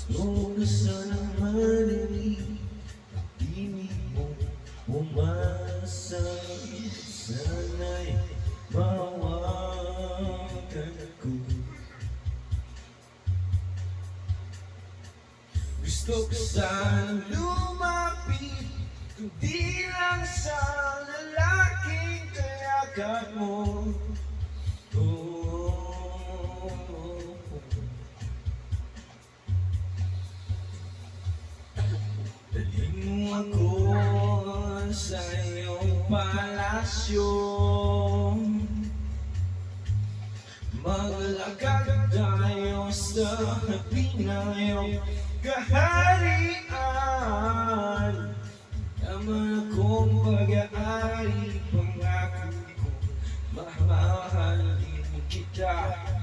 Gusto ko sanang marinig tinig mo umasa. Sana'y mawagan ko. Gusto ko sanang lumapit, kundi lang sa lalaking kayakap mo. Dalhin mo ako sa iyong palasyo, maglakad tayo sa harapin ng iyong kaharian. Naman akong pag-aari, pangako ko, mamahalin kita.